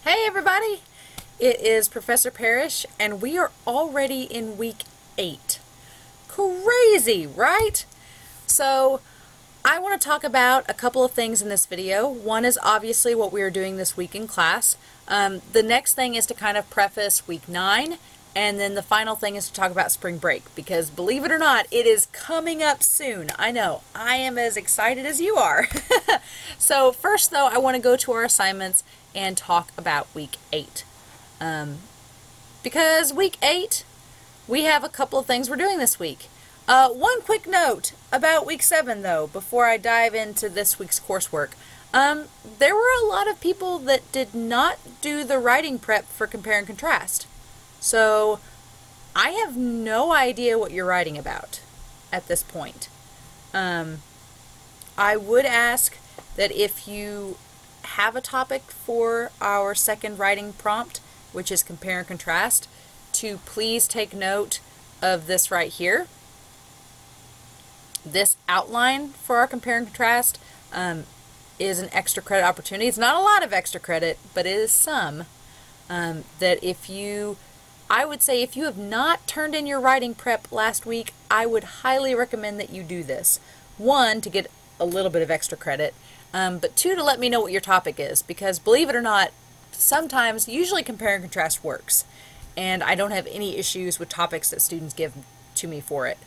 Hey everybody! It is Professor Parrish and we are already in week 8. Crazy, right? So I want to talk about a couple of things in this video. One is obviously what we are doing this week in class. The next thing is to kind of preface week 9, and then the final thing is to talk about spring break, because believe it or not, it is coming up soon. I know, I am as excited as you are. So first though, I want to go to our assignments and talk about week 8. Because week 8, we have a couple of things we're doing this week. One quick note about week 7 though, before I dive into this week's coursework. There were a lot of people that did not do the writing prep for compare and contrast. So I have no idea what you're writing about at this point. I would ask that if you have a topic for our second writing prompt, which is compare and contrast, to please take note of this right here. This outline for our compare and contrast is an extra credit opportunity. It's not a lot of extra credit, but it is some. I would say if you have not turned in your writing prep last week, I would highly recommend that you do this. 1, to get a little bit of extra credit, but 2, to let me know what your topic is, because believe it or not, sometimes, usually compare and contrast works, and I don't have any issues with topics that students give to me for it.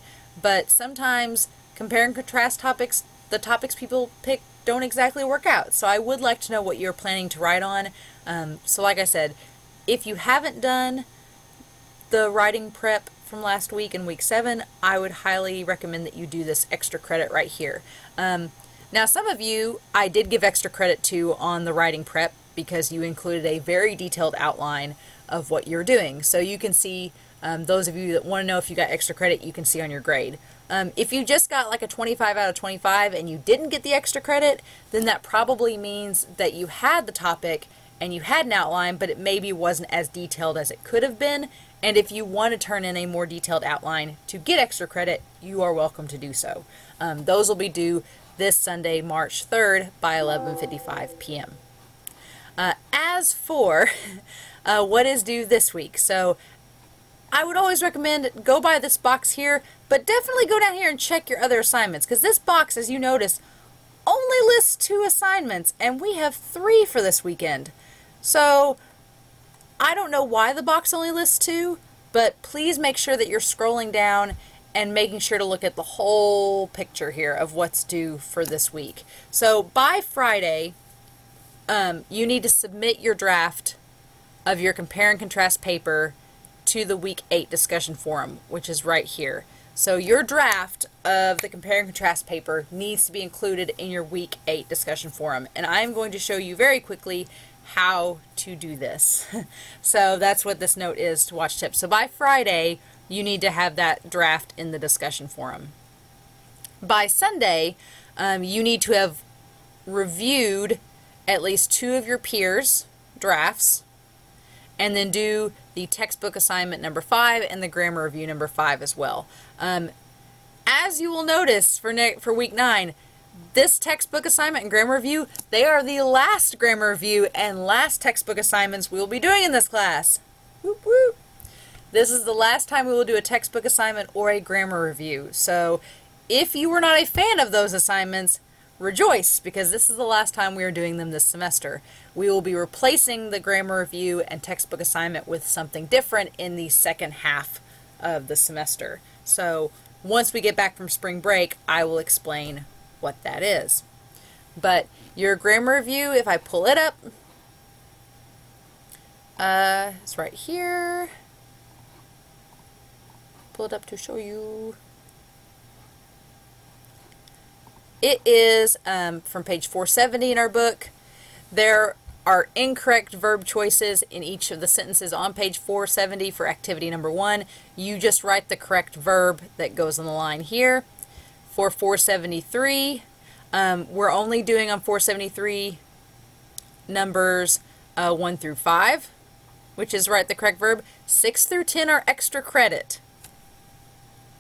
But sometimes compare and contrast topics, the topics people pick don't exactly work out. So I would like to know what you're planning to write on. So like I said, if you haven't done the writing prep from last week in week 7, I would highly recommend that you do this extra credit right here. Now some of you I did give extra credit to on the writing prep because you included a very detailed outline of what you're doing. So you can see, those of you that want to know if you got extra credit, you can see on your grade. If you just got like a 25 out of 25 and you didn't get the extra credit, then that probably means that you had the topic and you had an outline, but it maybe wasn't as detailed as it could have been. And if you want to turn in a more detailed outline to get extra credit, you are welcome to do so. Those will be due this Sunday, March 3rd by 11:55 p.m. As for what is due this week, so I would always recommend go by this box here, but definitely go down here and check your other assignments, because this box, as you notice, only lists 2 assignments, and we have 3 for this weekend. So I don't know why the box only lists 2, but please make sure that you're scrolling down and making sure to look at the whole picture here of what's due for this week. So by Friday, you need to submit your draft of your compare and contrast paper to the week 8 discussion forum, which is right here. So your draft of the compare and contrast paper needs to be included in your week 8 discussion forum, and I'm going to show you very quickly how to do this. So that's what this note is to watch tips. So by Friday, you need to have that draft in the discussion forum. By Sunday, you need to have reviewed at least 2 of your peers' drafts, and then do the textbook assignment number 5 and the grammar review number 5 as well. As you will notice for week 9, this textbook assignment and grammar review, they are the last grammar review and last textbook assignments we will be doing in this class. Whoop, whoop. This is the last time we will do a textbook assignment or a grammar review. So if you were not a fan of those assignments, rejoice, because this is the last time we are doing them this semester. We will be replacing the grammar review and textbook assignment with something different in the second half of the semester. So once we get back from spring break, I will explain what that is. But your grammar review, if I pull it up, it's right here. Pull it up to show you. It is from page 470 in our book. There are incorrect verb choices in each of the sentences on page 470 for activity number 1. You just write the correct verb that goes on the line here. For 473, we're only doing on 473 numbers 1 through 5, which is write the correct verb. 6 through 10 are extra credit.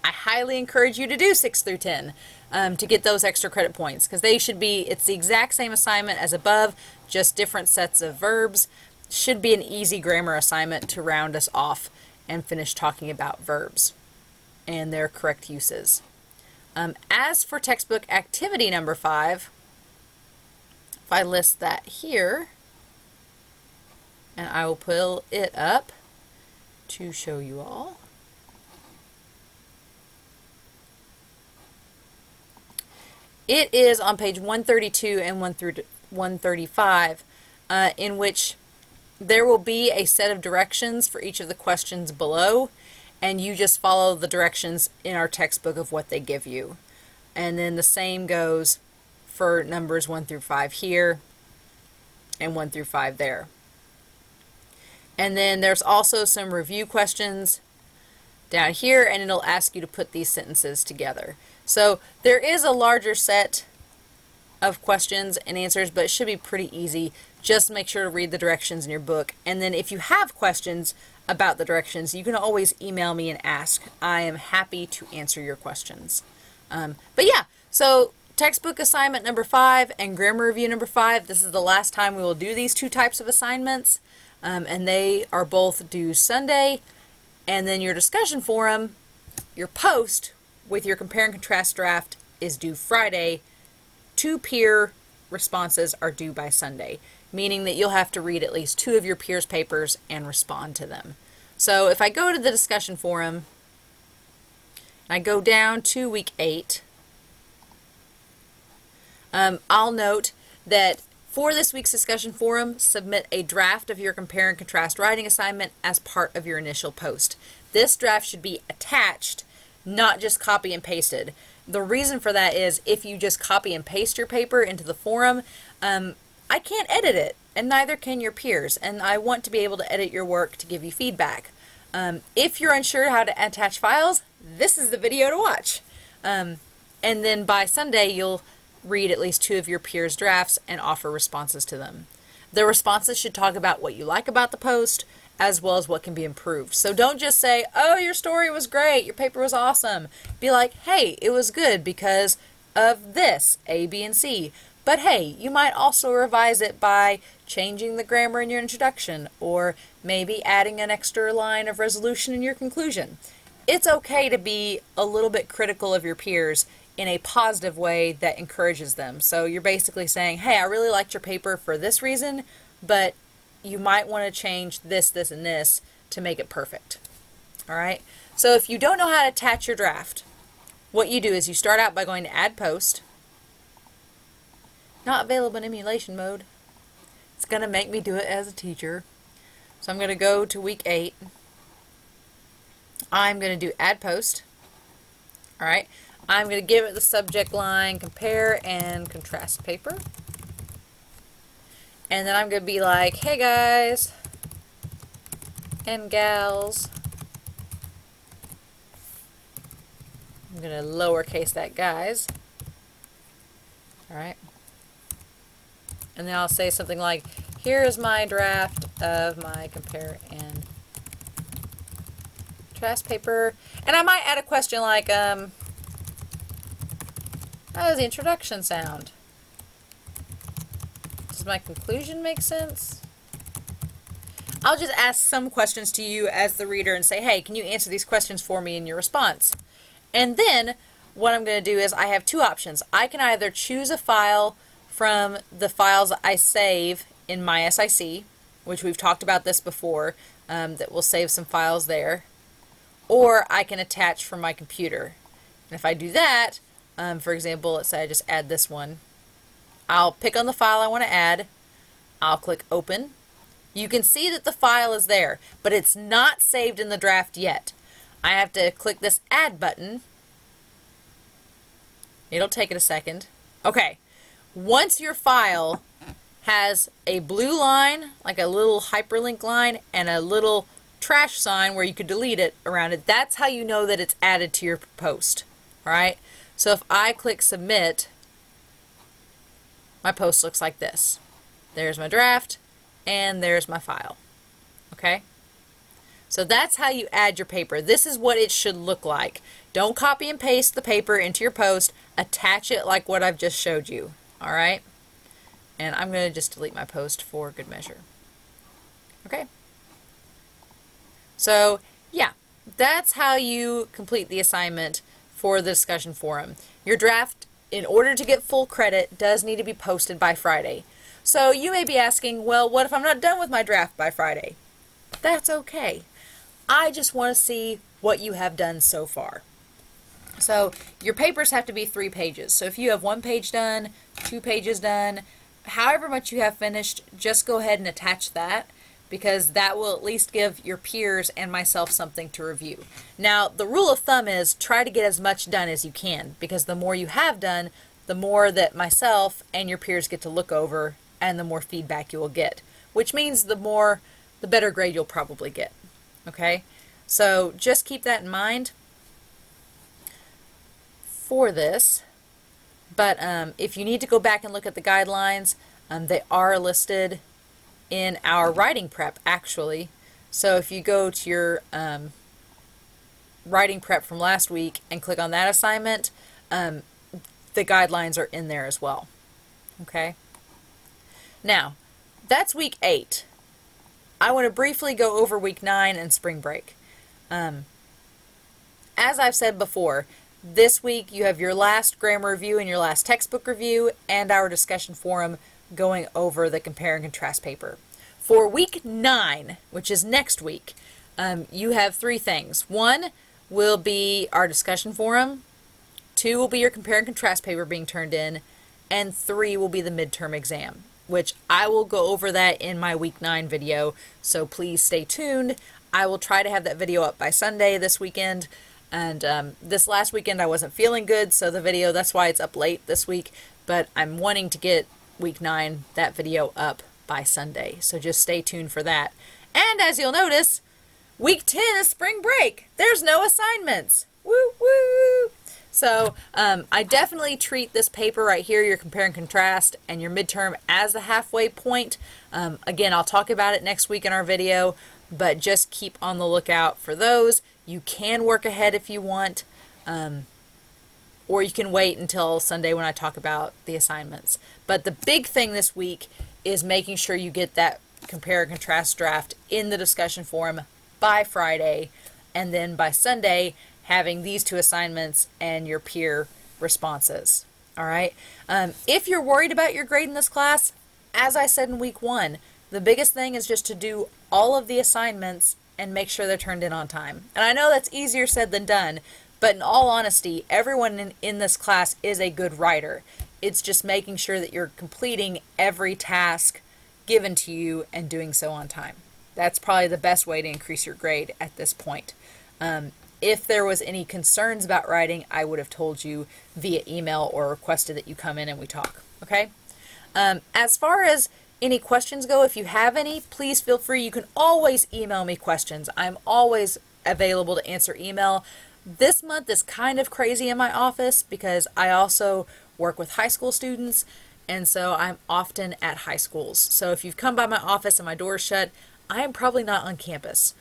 I highly encourage you to do 6 through 10 to get those extra credit points, because they should be, it's the exact same assignment as above, just different sets of verbs. should be an easy grammar assignment to round us off and finish talking about verbs and their correct uses. As for textbook activity number 5, if I list that here, and I will pull it up to show you all. It is on page 132 and 135, in which there will be a set of directions for each of the questions below, and you just follow the directions in our textbook of what they give you. And then the same goes for numbers 1 through 5 here and 1 through 5 there. And then there's also some review questions down here, and it'll ask you to put these sentences together. So there is a larger set of questions and answers, but it should be pretty easy. Just make sure to read the directions in your book. And then if you have questions about the directions, you can always email me and ask. I am happy to answer your questions. But yeah, so textbook assignment number 5 and grammar review number 5, this is the last time we will do these 2 types of assignments. And they are both due Sunday. And then your discussion forum, your post with your compare and contrast draft, is due Friday. 2 peer responses are due by Sunday, meaning that you'll have to read at least 2 of your peers' papers and respond to them. So if I go to the discussion forum, and I go down to week 8, I'll note that for this week's discussion forum, submit a draft of your compare and contrast writing assignment as part of your initial post. This draft should be attached, not just copy and pasted. The reason for that is if you just copy and paste your paper into the forum, I can't edit it, and neither can your peers, and I want to be able to edit your work to give you feedback. If you're unsure how to attach files, this is the video to watch. And then by Sunday, you'll read at least 2 of your peers' drafts and offer responses to them. The responses should talk about what you like about the post, as well as what can be improved. So don't just say, oh, your story was great, your paper was awesome. Be like, hey, it was good because of this, A, B, and C. But hey, you might also revise it by changing the grammar in your introduction, or maybe adding an extra line of resolution in your conclusion. It's okay to be a little bit critical of your peers in a positive way that encourages them. So you're basically saying, hey, I really liked your paper for this reason, but you might want to change this, this, and this to make it perfect. All right? So if you don't know how to attach your draft, what you do is you start out by going to Add Post. Not available in emulation mode. It's going to make me do it as a teacher. So I'm going to go to week 8. I'm going to do Add Post. All right? I'm going to give it the subject line, compare and contrast paper. And then I'm going to be like, hey guys and gals. I'm going to lowercase that guys. Alright. And then I'll say something like, here is my draft of my compare and contrast paper. And I might add a question like, how does the introduction sound? Does my conclusion make sense? I'll just ask some questions to you as the reader and say, hey, can you answer these questions for me in your response? And then what I'm going to do is I have 2 options. I can either choose a file from the files I save in my SIC, which we've talked about this before, that will save some files there, or I can attach from my computer. And if I do that, for example, let's say I just add this one. I'll pick on the file I want to add. I'll click Open. You can see that the file is there, but it's not saved in the draft yet. I have to click this Add button. It'll take it a second. Okay. Once your file has a blue line, like a little hyperlink line, and a little trash sign where you could delete it around it, that's how you know that it's added to your post. Alright? So if I click Submit, my post looks like this. There's my draft, and there's my file. Okay? So that's how you add your paper. This is what it should look like. Don't copy and paste the paper into your post. Attach it like what I've just showed you. Alright? And I'm going to just delete my post for good measure. Okay? So, yeah, that's how you complete the assignment for the discussion forum. Your draft, in order to get full credit, does need to be posted by Friday. So you may be asking, well, what if I'm not done with my draft by Friday? That's okay. I just want to see what you have done so far. So your papers have to be 3 pages. So if you have 1 page done, 2 pages done, however much you have finished, just go ahead and attach that, because that will at least give your peers and myself something to review. Now, the rule of thumb is try to get as much done as you can, because the more you have done, the more that myself and your peers get to look over, and the more feedback you will get, which means the better grade you'll probably get. Okay? So just keep that in mind for this. But if you need to go back and look at the guidelines, they are listed in our writing prep, actually. So if you go to your writing prep from last week and click on that assignment, the guidelines are in there as well. Okay? Now, that's week 8. I want to briefly go over week 9 and spring break. As I've said before, this week you have your last grammar review and your last textbook review and our discussion forum going over the compare and contrast paper. For week 9, which is next week, you have 3 things. 1 will be our discussion forum, 2 will be your compare and contrast paper being turned in, and 3 will be the midterm exam, which I will go over that in my week 9 video, so please stay tuned. I will try to have that video up by Sunday this weekend, and this last weekend I wasn't feeling good, so the video, that's why it's up late this week, but I'm wanting to get week 9, that video up by Sunday, so just stay tuned for that. And as you'll notice, week 10 is spring break. There's no assignments. Woo woo! So I definitely treat this paper right here, your compare and contrast, and your midterm as the halfway point. Again, I'll talk about it next week in our video, but just keep on the lookout for those. You can work ahead if you want, or you can wait until Sunday when I talk about the assignments. But the big thing this week is making sure you get that compare and contrast draft in the discussion forum by Friday, and then by Sunday having these 2 assignments and your peer responses. All right. If you're worried about your grade in this class, as I said in week 1, the biggest thing is just to do all of the assignments and make sure they're turned in on time. And I know that's easier said than done, but in all honesty, everyone in this class is a good writer. It's just making sure that you're completing every task given to you and doing so on time. That's probably the best way to increase your grade at this point. If there was any concerns about writing, I would have told you via email or requested that you come in and we talk. Okay? As far as any questions go, if you have any, please feel free. You can always email me questions. I'm always available to answer email. This month is kind of crazy in my office because I also work with high school students, and so I'm often at high schools. So if you've come by my office and my door is shut, I am probably not on campus.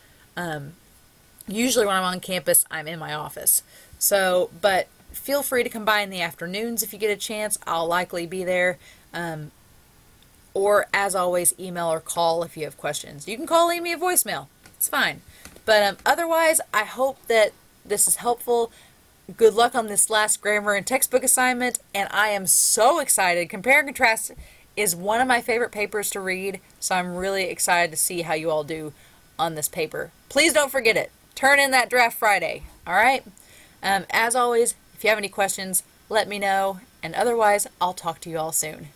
Usually when I'm on campus, I'm in my office. So, but feel free to come by in the afternoons if you get a chance. I'll likely be there. Or, as always, email or call if you have questions. You can call, leave me a voicemail. It's fine. But otherwise, I hope that this is helpful. Good luck on this last grammar and textbook assignment. And I am so excited. Compare and contrast is one of my favorite papers to read. So I'm really excited to see how you all do on this paper. Please don't forget it. Turn in that draft Friday. All right? As always, if you have any questions, let me know. And otherwise, I'll talk to you all soon.